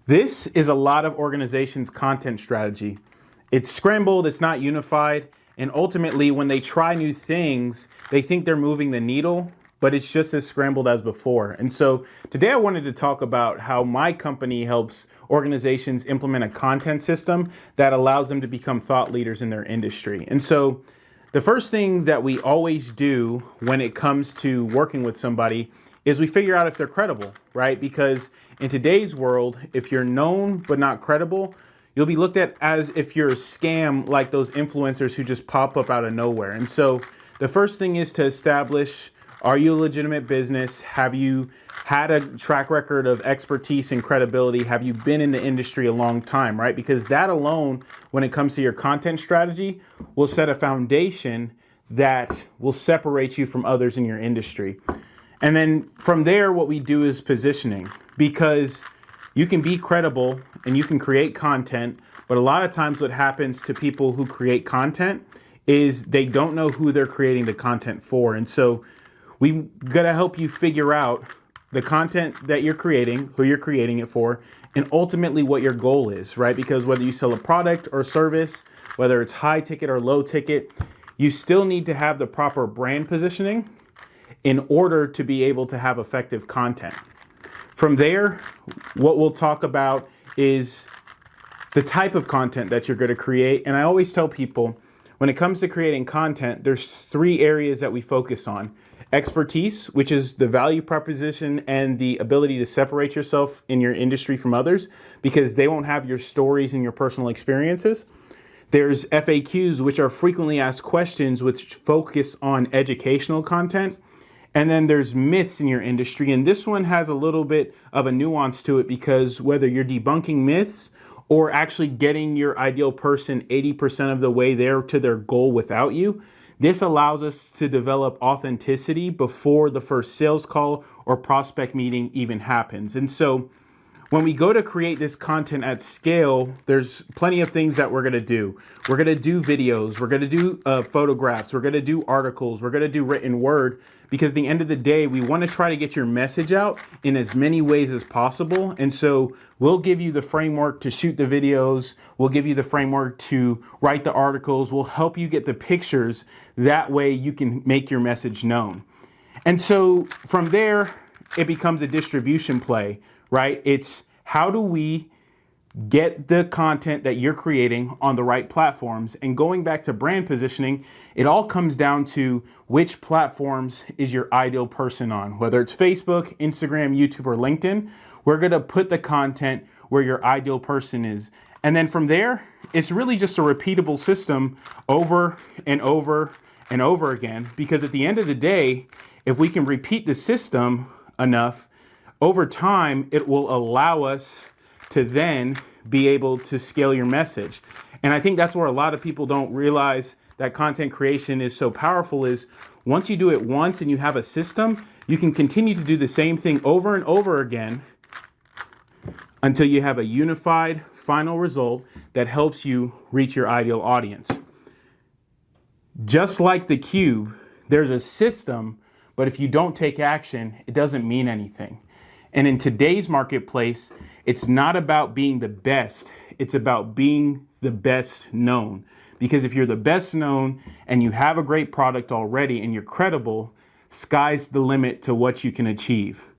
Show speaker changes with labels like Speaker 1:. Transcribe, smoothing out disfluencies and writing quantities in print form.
Speaker 1: This is a lot of organizations' content strategy. It's scrambled, it's not unified, and ultimately when they try new things, they think they're moving the needle, but it's just as scrambled as before. And so today I wanted to talk about how my company helps organizations implement a content system that allows them to become thought leaders in their industry. And so the first thing that we always do when it comes to working with somebody is we figure out if they're credible, right? Because in today's world, if you're known but not credible, you'll be looked at as if you're a scam, like those influencers who just pop up out of nowhere. And so the first thing is to establish, are you a legitimate business? Have you had a track record of expertise and credibility? Have you been in the industry a long time, right? Because that alone, when it comes to your content strategy, will set a foundation that will separate you from others in your industry. And then from there, what we do is positioning, because you can be credible and you can create content, but a lot of times what happens to people who create content is they don't know who they're creating the content for. And so we gotta help you figure out the content that you're creating, who you're creating it for, and ultimately what your goal is, right? Because whether you sell a product or service, whether it's high ticket or low ticket, you still need to have the proper brand positioning in order to be able to have effective content. From there, what we'll talk about is the type of content that you're going to create. And I always tell people, when it comes to creating content, there's three areas that we focus on. Expertise, which is the value proposition and the ability to separate yourself in your industry from others, because they won't have your stories and your personal experiences. There's FAQs, which are frequently asked questions, which focus on educational content. And then there's myths in your industry. And this one has a little bit of a nuance to it, because whether you're debunking myths or actually getting your ideal person 80% of the way there to their goal without you, this allows us to develop authenticity before the first sales call or prospect meeting even happens. And so when we go to create this content at scale, there's plenty of things that we're going to do. We're going to do videos. We're going to do photographs. We're going to do articles. We're going to do written word, because at the end of the day, we want to try to get your message out in as many ways as possible. And so we'll give you the framework to shoot the videos. We'll give you the framework to write the articles. We'll help you get the pictures. That way you can make your message known. And so from there, it becomes a distribution play, right? It's how do we get the content that you're creating on the right platforms? And going back to brand positioning, it all comes down to which platforms is your ideal person on, whether it's Facebook, Instagram, YouTube, or LinkedIn. We're going to put the content where your ideal person is. And then from there, it's really just a repeatable system over and over and over again, because at the end of the day, if we can repeat the system enough, over time, it will allow us to then be able to scale your message. And I think that's where a lot of people don't realize that content creation is so powerful, is once you do it once and you have a system, you can continue to do the same thing over and over again until you have a unified final result that helps you reach your ideal audience. Just like the cube, there's a system, but if you don't take action, it doesn't mean anything. And in today's marketplace, it's not about being the best. It's about being the best known. Because if you're the best known and you have a great product already and you're credible, sky's the limit to what you can achieve.